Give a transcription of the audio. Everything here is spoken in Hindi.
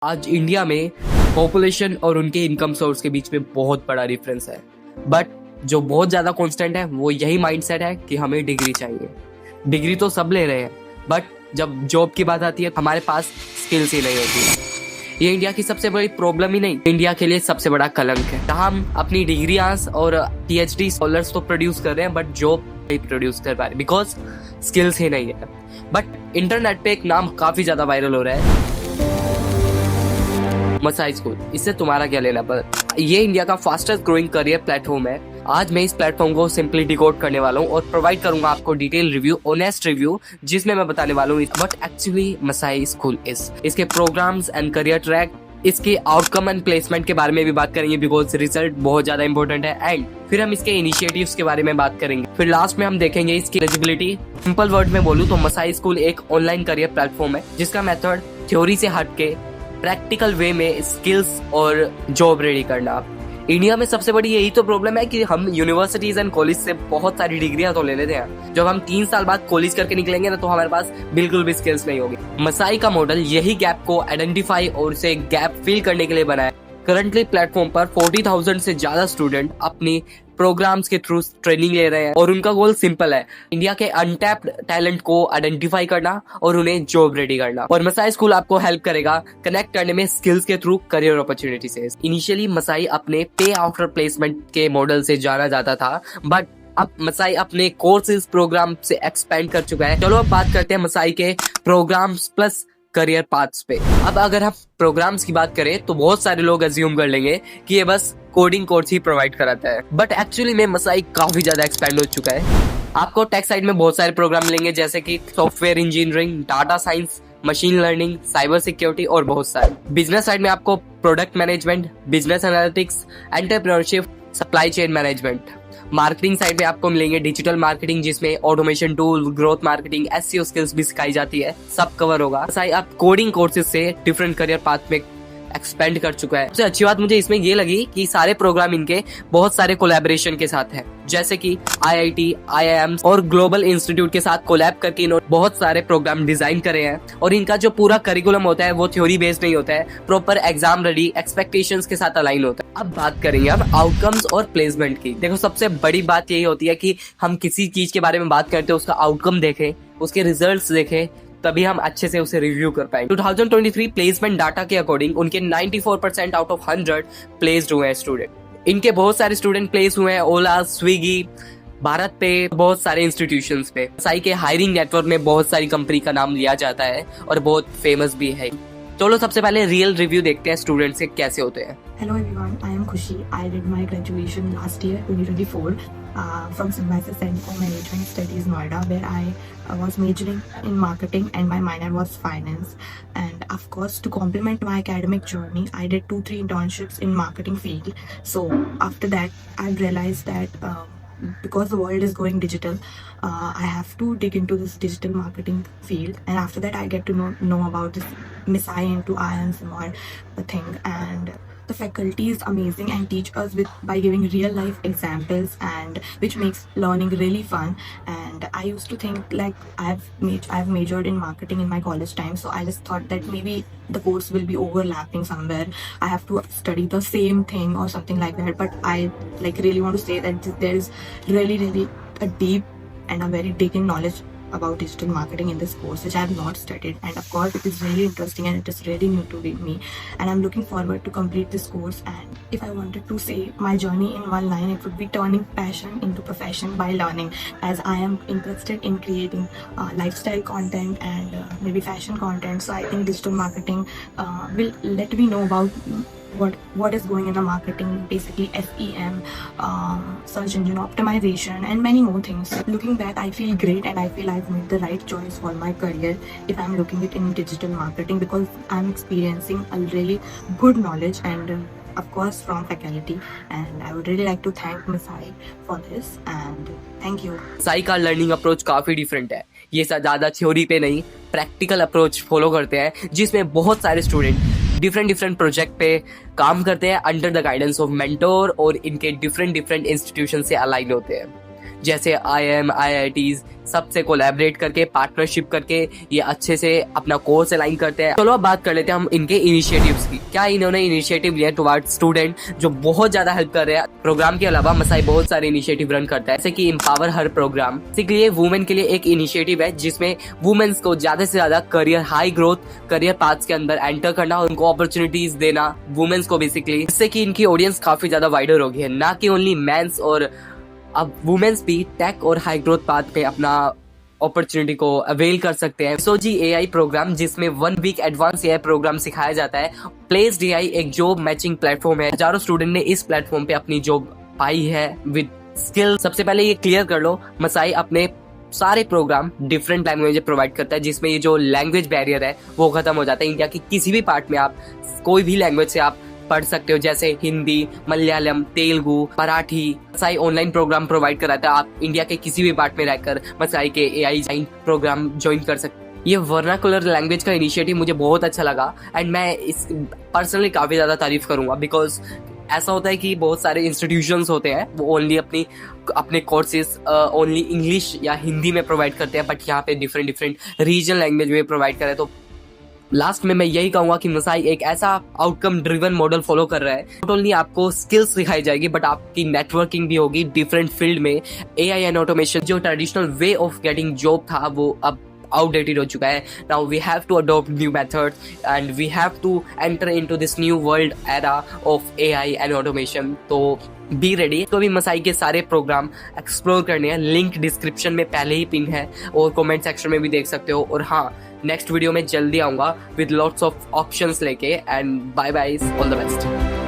आज इंडिया में पॉपुलेशन और उनके इनकम सोर्स के बीच में बहुत बड़ा डिफरेंस है, बट जो बहुत ज़्यादा कांस्टेंट है वो यही माइंडसेट है कि हमें डिग्री चाहिए। डिग्री तो सब ले रहे हैं, बट जब जॉब की बात आती है हमारे पास स्किल्स ही नहीं होती। ये इंडिया की सबसे बड़ी प्रॉब्लम ही नहीं, इंडिया के लिए सबसे बड़ा कलंक है। हम अपनी डिग्रियां और PhD स्कॉलर्स तो प्रोड्यूस कर रहे हैं, बट जॉब नहीं प्रोड्यूस कर पा रहे बिकॉज स्किल्स ही नहीं है। बट इंटरनेट पे एक नाम काफ़ी ज़्यादा वायरल हो रहा है, मसाई स्कूल। इससे तुम्हारा क्या लेना? पर ये इंडिया का फास्टेस्ट ग्रोइंग करियर प्लेटफॉर्म है। आज मैं इस प्लेटफॉर्म को सिंपली डिकोड करने वाला हूँ और प्रोवाइड करूंगा आपको डिटेल रिव्यू, ऑनेस्ट रिव्यू, जिसमें मैं बताने वाला हूँ what actually Masai school is, इसके प्रोग्राम्स एंड करियर ट्रैक, इसके आउटकम एंड प्लेसमेंट के बारे में भी बात करेंगे बिकॉज रिजल्ट बहुत ज्यादा इंपॉर्टेंट है। एंड फिर हम इसके इनिशिएटिव्स के बारे में बात करेंगे। फिर लास्ट में हम देखेंगे इसकी एलिजिबिलिटी। सिंपल वर्ड में बोलूँ तो मसाई स्कूल एक ऑनलाइन करियर प्लेटफॉर्म है जिसका मेथड थ्योरी से हट के प्रैक्टिकल वे में स्किल्स और जॉब रेडी करना। इंडिया में सबसे बड़ी यही तो प्रॉब्लम है कि हम यूनिवर्सिटीज एंड कॉलेज से बहुत सारी डिग्रियां तो ले लेते हैं, जब हम 3 साल बाद कॉलेज करके निकलेंगे ना तो हमारे पास बिल्कुल भी स्किल्स नहीं होगी। मसाई का मॉडल यही गैप को आइडेंटिफाई और उसे गैप फिल करने के लिए बना है। करंटली प्लेटफॉर्म पर 40,000 से ज्यादा स्टूडेंट अपनी प्रोग्राम्स के थ्रू ट्रेनिंग ले रहे हैं और उनका गोल सिंपल है, इंडिया के अनटैप्ड टैलेंट को आइडेंटिफाई करना और उन्हें जॉब रेडी करना। और मसाई स्कूल आपको हेल्प करेगा कनेक्ट करने में स्किल्स के थ्रू करियर अपॉर्चुनिटी से। इनिशियली मसाई अपने पे आफ्टर प्लेसमेंट के मॉडल से जाना जाता था, बट अब मसाई अपने कोर्सेज प्रोग्राम से एक्सपेंड कर चुका है। चलो अब बात करते हैं मसाई के प्रोग्राम्स प्लस करियर पाथ्स पे। अब अगर हम प्रोग्राम्स की बात करें तो बहुत सारे लोग अज्यूम कर लेंगे कि ये बस कोडिंग कोर्स ही प्रोवाइड कराता है, बट एक्चुअली में मसाई काफी ज्यादा एक्सपेंड हो चुका है। आपको टेक साइड में बहुत सारे प्रोग्राम मिलेंगे जैसे कि software engineering, data science, machine learning, cyber security और बहुत सारे। बिजनेस साइड में आपको product management, business analytics, entrepreneurship, supply chain management. Marketing side पे आपको मिलेंगे डिजिटल मार्केटिंग जिसमें automation tool, growth marketing, SEO skills भी सिखाई जाती है, सब कवर होगा। आप कोडिंग कोर्सेज से डिफरेंट करियर पाथ में एक्सपेंड कर चुका है। सबसे अच्छी बात मुझे इसमें ये लगी कि सारे प्रोग्राम इनके बहुत सारे कोलैबोरेशन के साथ है, जैसे कि IIT, IIM और ग्लोबल इंस्टीट्यूट के साथ कोलैब करके इन्होंने बहुत सारे प्रोग्राम डिजाइन करे हैं। और इनका जो पूरा करिकुलम होता है वो थ्योरी बेस्ड नहीं होता है, प्रॉपर एग्जाम रेडी एक्सपेक्टेशंस के साथ अलाइन होता है। अब बात करेंगे हम आउटकम्स और प्लेसमेंट की। देखो सबसे बड़ी बात यही होती है कि हम किसी चीज के बारे में बात करते हैं उसका आउटकम देखें, उसके रिजल्ट्स देखें, तभी हम अच्छे से उसे रिव्यू कर पाएंगे। 2023 प्लेसमेंट डाटा के अकॉर्डिंग उनके 94% आउट ऑफ 100 प्लेस्ड हुए हैं स्टूडेंट। इनके बहुत सारे स्टूडेंट प्लेस हुए हैं ओला, स्विगी, भारत पे, बहुत सारे इंस्टीट्यूशंस पे। मसाई के हायरिंग नेटवर्क में बहुत सारी कंपनी का नाम लिया जाता है और बहुत फेमस भी है। चलो सबसे पहले रियल रिव्यू देखते हैं स्टूडेंट्स के कैसे होते हैं। Hello everyone, I am Khushi. I did my graduation last year, 2024, from Symbiosis Center for Management Studies, Noida, where I was majoring in marketing and my minor was finance. And of course, to complement my academic journey, I did 2-3 internships in marketing field. So after that, I realized that because the world is going digital, I have to dig into this digital marketing field. And after that, I get to know about this Missai into IIM more thing. And the faculty is amazing and teach us by giving real life examples, and which makes learning really fun. And I used to think like I've majored in marketing in my college time, so I just thought that maybe the course will be overlapping somewhere. I have to study the same thing or something like that. But I really want to say that there is really a deep and a very digging knowledge about digital marketing in this course, which I have not studied. And of course it is really interesting and it is really new to me, and I'm looking forward to complete this course. And if I wanted to say my journey in one line, it would be turning passion into profession by learning, as I am interested in creating lifestyle content and maybe fashion content. So I think digital marketing will let me know about what is going in the marketing, basically SEM, search engine optimization, and many more things. Looking back, I feel great and I feel I've made the right choice for my career if I'm looking it in digital marketing, because I'm experiencing a really good knowledge and of course from faculty, and I would really like to thank Missai for this, and thank you. Masai का लर्निंग अप्रोच काफी डिफरेंट है। ये ज्यादा थ्योरी पे नहीं, प्रैक्टिकल अप्रोच फॉलो करते हैं, जिसमें बहुत सारे स्टूडेंट डिफरेंट प्रोजेक्ट पे काम करते हैं under the guidance of mentor और इनके डिफरेंट इंस्टीट्यूशन से अलाइन होते हैं। जैसे IIM, IITs सबसे कोलैबोरेट करके, पार्टनरशिप करके ये अच्छे से अपना कोर्स अलाइन करते हैं। चलो अब बात कर लेते हैं हम इनके इनिशिएटिव्स की। क्या इन्होंने इनिशिएटिव लिया टुवर्ड स्टूडेंट, जो बहुत ज्यादा हेल्प कर रहे हैं। प्रोग्राम के अलावा मसाई बहुत सारे इनिशिएटिव रन करता है, जैसे कि एम्पावर हर प्रोग्राम। बेसिकली वुमेन के लिए एक इनिशिएटिव है जिसमें वुमेन्स को ज्यादा से ज्यादा career, high growth career paths के अंदर एंटर करना और उनको अपॉर्चुनिटीज देना वुमेन्स को बेसिकली, जिससे कि इनकी ऑडियंस काफी ज्यादा वाइडर हो गई है, ना कि ओनली मेंस। और अब वुमेन्स भी टेक और हाई ग्रोथ पाथ पे अपना अपॉर्चुनिटी को अवेल कर सकते हैं। SOG AI प्रोग्राम, जिसमें 1 वीक एडवांस AI प्रोग्राम सिखाया जाता है। प्लेस्ड AI एक जॉब मैचिंग प्लेटफॉर्म है। हजारों स्टूडेंट ने इस प्लेटफॉर्म पे अपनी जॉब पाई है विद स्किल। सबसे पहले ये क्लियर कर लो, मसाई अपने सारे प्रोग्राम डिफरेंट लैंग्वेज प्रोवाइड करता है, जिसमें ये जो लैंग्वेज बैरियर है वो खत्म हो जाता है। इंडिया की किसी भी पार्ट में आप कोई भी लैंग्वेज से आप पढ़ सकते हो, जैसे Hindi, Malayalam, Telugu, Marathi. Masai online program provide कराता है। आप इंडिया के किसी भी पार्ट में रहकर मसाई के AI प्रोग्राम ज्वाइन कर सकते हैं। ये वर्नाकुलर लैंग्वेज का इनिशिएटिव मुझे बहुत अच्छा लगा एंड मैं इस पर्सनली काफी ज्यादा तारीफ करूंगा, बिकॉज ऐसा होता है कि बहुत सारे इंस्टीट्यूशंस होते हैं वो ओनली अपने कोर्सेज ओनली इंग्लिश या हिंदी में प्रोवाइड करते हैं, बट यहाँ पे डिफरेंट रीजनल लैंग्वेज में प्रोवाइड करें। तो लास्ट में मैं यही कहूंगा कि मसाई एक ऐसा आउटकम ड्रिवन मॉडल फॉलो कर रहा है। नॉट ओनली आपको स्किल्स सिखाई जाएगी, बट आपकी नेटवर्किंग भी होगी डिफरेंट फील्ड में। AI एंड ऑटोमेशन, जो traditional way of getting job था, वो अब outdated हो चुका है। Now we have to adopt new methods and we have to enter into this new world era of AI and automation. तो बी रेडी। तो अभी मसाई के सारे प्रोग्राम एक्सप्लोर करने हैं, लिंक डिस्क्रिप्शन में पहले ही पिन है और कमेंट सेक्शन में भी देख सकते हो। और हाँ, नेक्स्ट वीडियो में जल्दी आऊंगा विद लॉट्स ऑफ ऑप्शंस लेके। And bye bye, all the best.